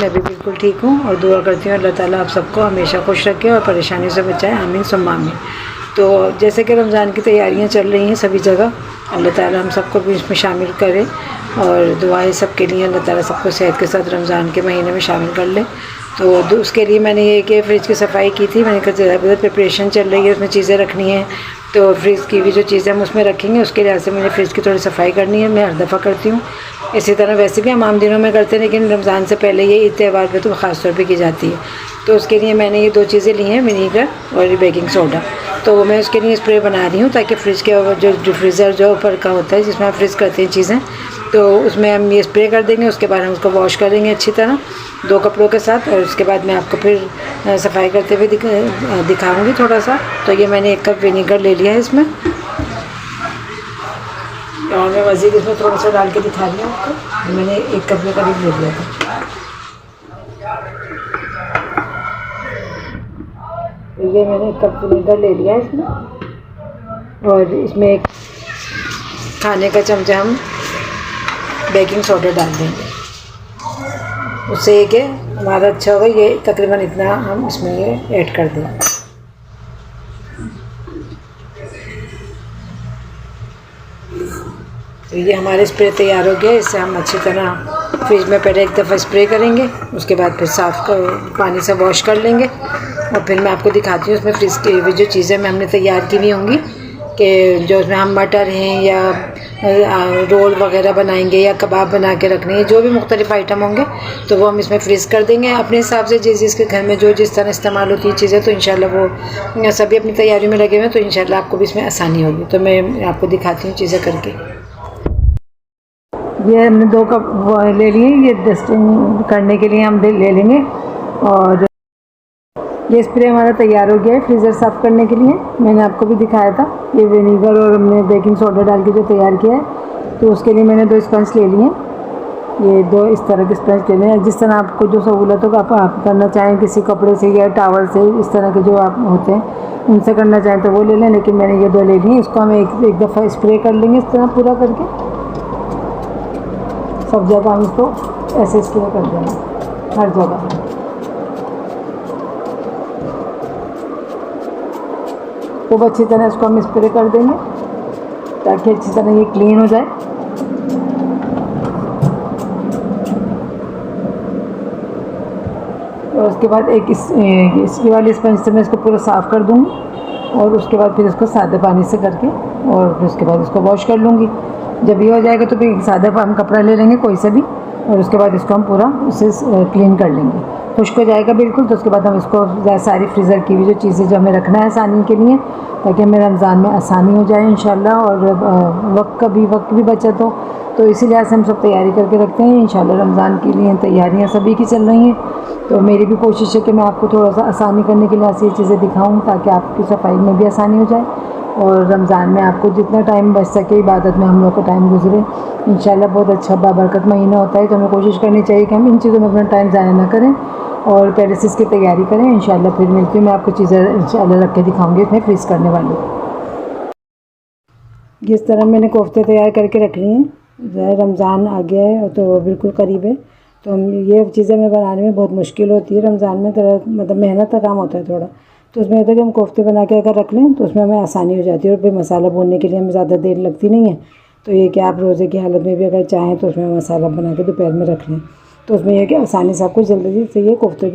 मैं भी बिल्कुल ठीक हूँ और दुआ करती हूँ अल्लाह ताला आप सबको हमेशा खुश रखे और परेशानी से बचाए, आमीन सुम्मा आमीन। तो जैसे कि रमज़ान की तैयारियाँ चल रही हैं सभी जगह, अल्लाह ताला हम सबको भी इसमें शामिल करे और दुआएं सबके लिए अल्लाह ताला सबको सेहत के साथ रमज़ान के महीने में शामिल कर ले। तो उसके लिए मैंने ये कि फ़्रिज की सफाई की थी। मैंने कहा ज़्यादा प्रिपरेशन चल रही है, उसमें चीज़ें रखनी है, तो फ्रिज की भी जो चीज़ें हम उसमें रखेंगे उसके लिहाज से मुझे फ्रिज की थोड़ी सफाई करनी है। मैं हर दफ़ा करती हूँ। इसी तरह वैसे भी हम आम दिनों में करते हैं, लेकिन रमज़ान से पहले ये ईद त्यौहार पे तो ख़ास तौर पे की जाती है। तो उसके लिए मैंने ये 2 चीज़ें ली हैं, विनीगर और बेकिंग सोडा। तो मैं उसके लिए स्प्रे बना रही हूँ ताकि फ्रिज के जो डिफ्रीज़र जो ऊपर का होता है जिसमें हम फ्रिज करते हैं चीज़ें, तो उसमें हम ये स्प्रे कर देंगे। उसके बाद हम उसको वॉश करेंगे अच्छी तरह 2 कपड़ों के साथ, और उसके बाद मैं आपको फिर सफाई करते हुए दिखाऊंगी थोड़ा सा। तो ये मैंने 1 कप विनीगर ले लिया है इसमें, और मैं मज़ीद इसमें थोड़ा सा डाल के दिखा रही हूँ आपको। मैंने 1 कप के करीब ले लिया था। तो ये मैंने 1 कप विनीगर ले लिया है इसमें, और इसमें 1 खाने का चमचा हम बेकिंग सोडा डाल देंगे। उससे ये कि हमारा अच्छा होगा। ये तकरीबन इतना हम इसमें ये ऐड कर देंगे। तो ये हमारे स्प्रे तैयार हो गया। इससे हम अच्छी तरह फ्रिज में पहले 1 दफ़ा स्प्रे करेंगे, उसके बाद फिर साफ़ पानी से वॉश कर लेंगे, और फिर मैं आपको दिखाती हूँ उसमें फ्रिज की जो चीज़ें हमने तैयार की हुई होंगी, कि जो उसमें हम मटर हैं या रोल वगैरह बनाएंगे या कबाब बना के रखने हैं, जो भी मुख्तलिफ़ आइटम होंगे तो वो हम इसमें फ्रीज़ कर देंगे अपने हिसाब से। जिसके घर में जो जिस तरह इस्तेमाल होती है चीज़ें, तो इंशाल्लाह वो सभी अपनी तैयारी में लगे हुए हैं, तो इंशाल्लाह आपको भी इसमें आसानी होगी। तो मैं आपको दिखाती हूँ चीज़ें करके। ये हमने 2 कप ले लिए, ये डस्टिंग करने के लिए हम ले लेंगे। और ये स्प्रे हमारा तैयार हो गया है फ्रीज़र साफ़ करने के लिए। मैंने आपको भी दिखाया था ये विनीगर और हमने बेकिंग सोडा डाल के जो तैयार किया है। तो उसके लिए मैंने 2 स्पंज ले लिए। ये 2 इस तरह के स्पंज लेने हैं, जिस तरह आपको जो सहूलत हो आप करना चाहें, किसी कपड़े से या टावल से, इस तरह के जो आप होते हैं उनसे करना चाहें तो वो ले लें, लेकिन मैंने ये 2 ले लिए। इसको हम एक दफ़ा स्प्रे कर लेंगे इस तरह पूरा करके, सब जगह हम इसको ऐसे स्प्रे कर देंगे हर जगह। खूब अच्छी तरह इसको हम स्प्रे कर देंगे ताकि अच्छी तरह ये क्लीन हो जाए। और उसके बाद इसकी वाली स्पंज से मैं इसको पूरा साफ़ कर दूँगी, और उसके बाद फिर इसको सादे पानी से करके, और फिर उसके बाद इसको वॉश कर लूँगी। जब ये हो जाएगा तो फिर सादा हम कपड़ा ले लेंगे कोई सा भी, और उसके बाद इसको हम पूरा उससे क्लीन कर लेंगे। खुश्क हो जाएगा बिल्कुल, तो उसके बाद हम इसको सारी फ्रीज़र की भी जो चीज़ें जो हमें रखना है आसानी के लिए, ताकि हमें रमज़ान में आसानी हो जाए इंशाल्लाह, और वक्त भी बचत हो। तो इसी लिहाज से हम सब तैयारी करके रखते हैं। इंशाल्लाह रमज़ान के लिए तैयारियां सभी की चल रही हैं। तो मेरी भी कोशिश है कि मैं आपको थोड़ा सा आसानी करने के लिए ये चीज़ें दिखाऊं, ताकि आपकी सफाई में भी आसानी हो जाए, और रमज़ान में आपको जितना टाइम बच सके इबादत में हम लोग का टाइम गुजरे। इंशाल्लाह बहुत अच्छा बाबरकत महीना होता है, तो हमें कोशिश करनी चाहिए कि हम इन चीज़ों में अपना टाइम ज़ाया ना करें और पहले से इसकी तैयारी करें। इंशाल्लाह फिर मिलती हूँ, मैं आपको चीज़ें इंशाल्लाह रख के दिखाऊँगी इसमें फ्रीज़ करने वाली। जिस तरह मैंने कोफ्ते तैयार करके रख लिए हैं, रमज़ान आ गया है तो बिल्कुल करीब है, तो हम ये चीज़ें हमें बनाने में बहुत मुश्किल होती है रमज़ान में, मतलब मेहनत का काम होता है थोड़ा। तो उसमें होता है कि हम कोफ्ते बना के अगर रख लें तो उसमें हमें आसानी हो जाती है, और फिर मसाला भूनने के लिए हमें ज़्यादा देर लगती नहीं है। तो ये कि आप रोज़े की हालत में भी अगर चाहें तो उसमें मसाला बना के दोपहर में रख लें, तो उसमें यह कि आसानी से आपको जल्दी से ये कोफ्ते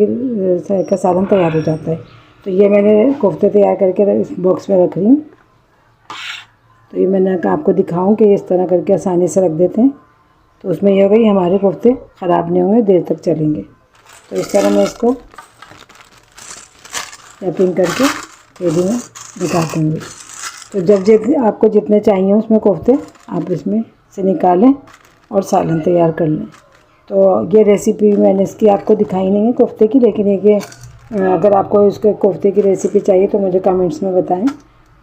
का सालन तैयार हो जाता है। तो ये मैंने कोफ्ते तैयार करके इस बॉक्स में रख रही हूँ। तो ये मैंने आपको दिखाऊं कि इस तरह करके आसानी से रख देते हैं, तो उसमें यह होगा कि हमारे कोफ्ते ख़राब नहीं होंगे, देर तक चलेंगे। तो इस तरह मैं इसको रैपिंग करके रेडी में दिखा दूँगी। तो जब आपको जितने चाहिए उसमें कोफ्ते आप इसमें से निकालें और सालन तैयार कर लें। तो ये रेसिपी मैंने इसकी आपको दिखाई नहीं है कोफ्ते की, लेकिन ये अगर आपको इसके कोफ्ते की रेसिपी चाहिए तो मुझे कमेंट्स में बताएं,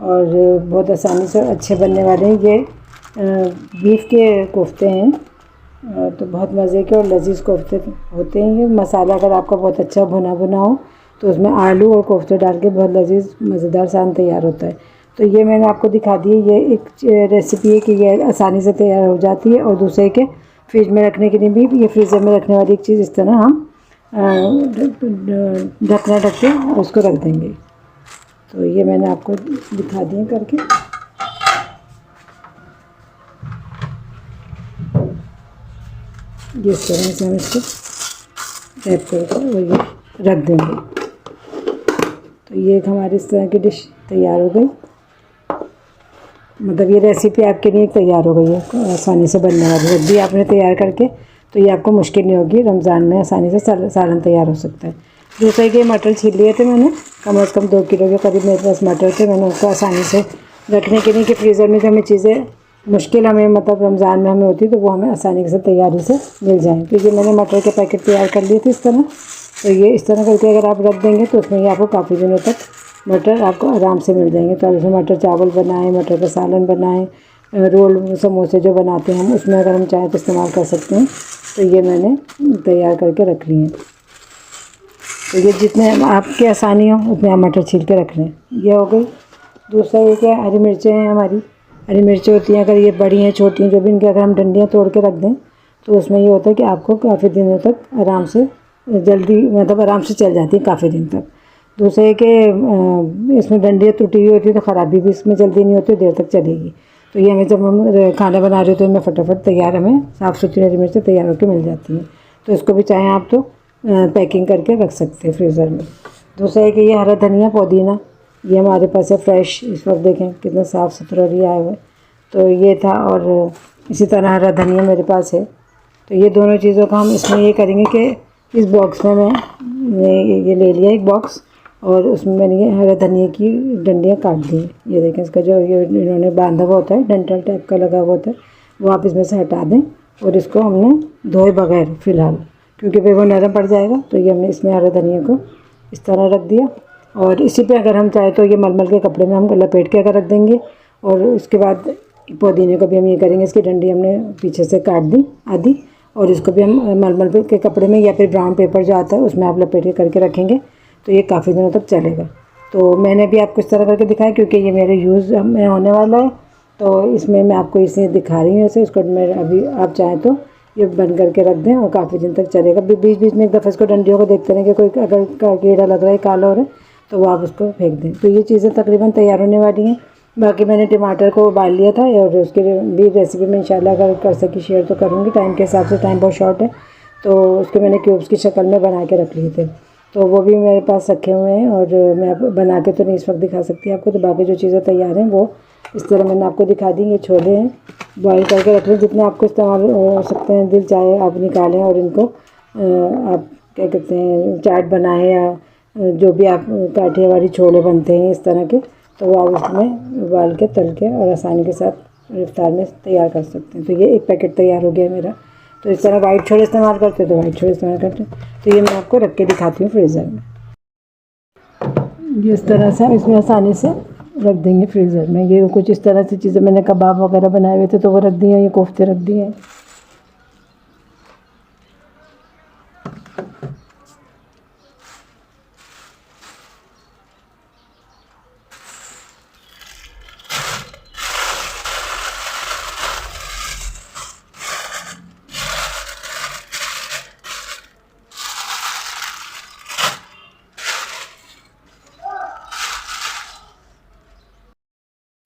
और बहुत आसानी से अच्छे बनने वाले हैं। ये बीफ के कोफ्ते हैं, तो बहुत मज़े के और लजीज कोफ्ते होते हैं। ये मसाला अगर आपका बहुत अच्छा भुना हो तो उसमें आलू और कोफ्ते डाल के बहुत लजीज मज़ेदार सालन तैयार होता है। तो ये मैंने आपको दिखा दी है, ये एक रेसिपी है कि ये आसानी से तैयार हो जाती है। और दूसरे के फ्रिज में रखने के लिए भी, ये फ्रीज़र में रखने वाली एक चीज़ इस तरह हम ढकना ढक के उसको रख देंगे। तो ये मैंने आपको दिखा दिए करके। इस तरह से हम इसको टैप करके और ये रख देंगे। तो ये हमारी इस तरह की डिश तैयार हो गई। मतलब ये रेसिपी आपके लिए तैयार हो गई है, आसानी से बनने वाली। जब भी आपने तैयार करके तो ये आपको मुश्किल नहीं होगी, रमज़ान में आसानी से सालन तैयार हो सकता है। दूसरा कि मटर छील लिए थे मैंने, कम से कम 2 किलो के करीब मेरे पास मटर थे। मैंने उसको आसानी से रखने के लिए कि फ्रीज़र में जो हमें चीज़ें मुश्किल हमें मतलब रमज़ान में हमें होती है तो वो हमें आसानी से तैयारी से मिल जाएँ। तो ये मैंने मटर के पैकेट तैयार कर लिए थे इस तरह। तो ये इस तरह करके अगर आप रख देंगे तो उसमें ये आपको काफ़ी दिनों तक मटर आपको आराम से मिल जाएंगे। तो आप उसमें मटर चावल बनाएं, मटर का सालन बनाएं, रोल समोसे जो बनाते हैं हम उसमें अगर हम चाहें तो इस्तेमाल कर सकते हैं। तो ये मैंने तैयार करके रख लिए हैं। तो ये जितने आपकी आसानी हो उतने आप मटर छील के रख लें। ये हो गई। दूसरा ये क्या, हरी मिर्चें हैं हमारी। हरी मिर्चें होती हैं, अगर ये बड़ी हैं छोटी हैं जो भी, इनकी अगर हम डंडियाँ तोड़ के रख दें तो उसमें ये होता है कि आपको काफ़ी दिनों तक आराम से जल्दी मतलब आराम से चल जाती है काफ़ी दिन तक। दूसरे कि इसमें डंडियाँ टूटी हुई होती है तो ख़राबी भी इसमें जल्दी नहीं होती, देर तक चलेगी। तो ये हमें जब हम खाना बना रहे होते हैं तो हमें फटाफट तैयार हमें साफ़ सुथरी हरी मिर्चें तैयार होकर मिल जाती हैं। तो इसको भी चाहें आप तो पैकिंग करके रख सकते हैं फ्रीज़र में। दूसरा है कि ये हरा धनिया पुदीना, ये हमारे पास है फ्रेश। इस वक्त देखें कितना साफ़ सुथरा भी आया हुआ है। तो ये था, और इसी तरह हरा धनिया मेरे पास है। तो ये दोनों चीज़ों का हम इसमें ये करेंगे कि इस बॉक्स में मैं ये ले लिया एक बॉक्स, और उसमें मैंने ये हरा धनिया की डंडियाँ काट दी। ये देखें, इसका जो ये इन्होंने बांधा हुआ होता है, डंठल टाइप का लगा हुआ होता है, वो आप इसमें से हटा दें। और इसको हमने धोए बगैर फ़िलहाल, क्योंकि फिर वो नरम पड़ जाएगा, तो ये हमने इसमें हरा धनिया को इस तरह रख दिया। और इसी पे अगर हम चाहें तो ये मलमल के कपड़े में हम लपेट के अगर रख देंगे। और उसके बाद पुदीने को भी हम ये करेंगे, इसकी डंडी हमने पीछे से काट दी आधी, और इसको भी हम मलमल के कपड़े में या फिर ब्राउन पेपर जो आता है उसमें आप लपेट के करके रखेंगे तो ये काफ़ी दिनों तक चलेगा। तो मैंने भी आपको इस तरह करके दिखाया क्योंकि ये मेरे यूज़ में होने वाला है, तो इसमें मैं आपको इसलिए दिखा रही हूँ ऐसे। इसको मैं अभी आप चाहें तो ये बंद करके रख दें और काफ़ी दिन तक चलेगा। बीच बीच में एक दफ़ा इसको डंडियों को देखते रहें कि कोई अगर कीड़ा लग रहा है, काला हो रहा है, तो वो आप उसको फेंक दें। तो ये चीज़ें तकरीबन तैयार होने वाली हैं। बाकी मैंने टमाटर को उबाल लिया था, और उसके भी रेसिपी में इंशाल्लाह अगर कर सकी शेयर तो करूँगी। टाइम के हिसाब से, टाइम बहुत शॉर्ट है, तो उसके मैंने क्यूब्स की शक्ल में बना के रख लिए थे। तो वो भी मेरे पास रखे हुए हैं, और मैं बना के तो नहीं इस वक्त दिखा सकती आपको। तो बाकी जो चीज़ें तैयार हैं वो इस तरह मैंने आपको दिखा दी। ये छोले हैं, बॉईल करके रख लें, जितने आपको इस्तेमाल हो सकते हैं दिल चाहे आप निकालें, और इनको आप क्या कहते हैं चाट बनाएं, या जो भी आप काठियावाड़ी छोले बनते हैं इस तरह के, तो वो आप इसमें उबाल के तल के और आसानी के साथ इफ्तार में तैयार कर सकते हैं। तो ये एक पैकेट तैयार हो गया मेरा। तो इस तरह वाइट छोले इस्तेमाल करते हैं तो वाइट छोले इस्तेमाल करते हैं। तो ये मैं आपको रख के दिखाती हूँ फ्रीज़र में। ये इस तरह से हम इसमें आसानी से रख देंगे फ्रीज़र में। ये कुछ इस तरह से चीज़ें मैंने कबाब वगैरह बनाए हुए थे तो वो रख दिए हैं, ये कोफ्ते रख दिए हैं।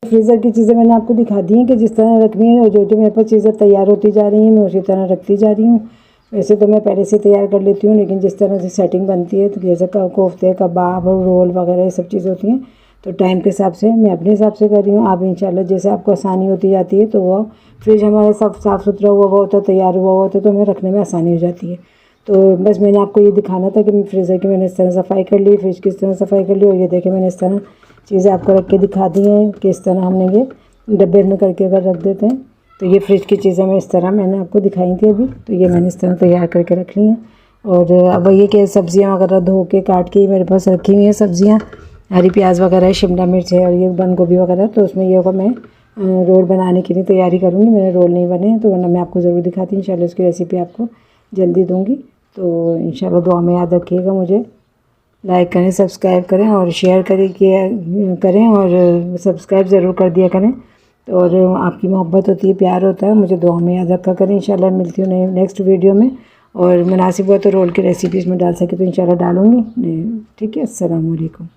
फ्रीज़र की चीज़ें मैंने आपको दिखा दी हैं कि जिस तरह रखनी है, और जो जो मेरे पास चीज़ें तैयार होती जा रही हैं मैं उसी तरह रखती जा रही हूँ। वैसे तो मैं पहले से तैयार कर लेती हूँ, लेकिन जिस तरह से सेटिंग बनती है, तो जैसे कोफ्ते, कबाब और रोल वगैरह ये सब चीज़ें होती हैं, तो टाइम के हिसाब से मैं अपने हिसाब से कर रही हूँ। आप इंशाल्लाह जैसे आपको आसानी होती जाती है, तो वो फ्रिज हमारा सब साफ़ सुथरा हुआ होता है, तैयार हुआ होता है, तो हमें रखने में आसानी हो जाती है। तो बस मैंने आपको ये दिखाना था कि फ्रीज़र की मैंने इस तरह सफाई कर ली, फ्रिज की इस तरह सफाई कर ली, और ये देखें मैंने इस तरह चीज़ें आपको रख के दिखा दी हैं कि इस तरह हमने ये डब्बे में करके अगर रख देते हैं। तो ये फ्रिज की चीज़ें मैं इस तरह मैंने आपको दिखाई थी अभी, तो ये मैंने इस तरह तैयार करके रख ली हैं। और अब ये कि सब्ज़ियाँ वगैरह धो के काट के मेरे पास रखी हुई हैं सब्ज़ियाँ, हरी प्याज वगैरह है, शिमला मिर्च है, और ये बंद गोभी वगैरह। तो उसमें ये होगा मैं रोल बनाने के लिए तैयारी करूँगी। मेरे रोल नहीं बने हैं तो वरना मैं आपको ज़रूर दिखाती हूँ। इंशाल्लाह उसकी रेसिपी आपको जल्दी दूँगी। तो इंशाल्लाह दुआ में याद रखिएगा मुझे। लाइक करें, सब्सक्राइब करें और शेयर करें और सब्सक्राइब ज़रूर कर दिया करें। और आपकी मोहब्बत होती है, प्यार होता है, मुझे दुआ में याद रखा करें। इंशाल्लाह मिलती हूँ नेक्स्ट वीडियो में। और मुनासिब हुआ तो रोल की रेसिपीज़ में डाल सके तो इंशाल्लाह डालूँगी। ठीक है, अस्सलाम वालेकुम।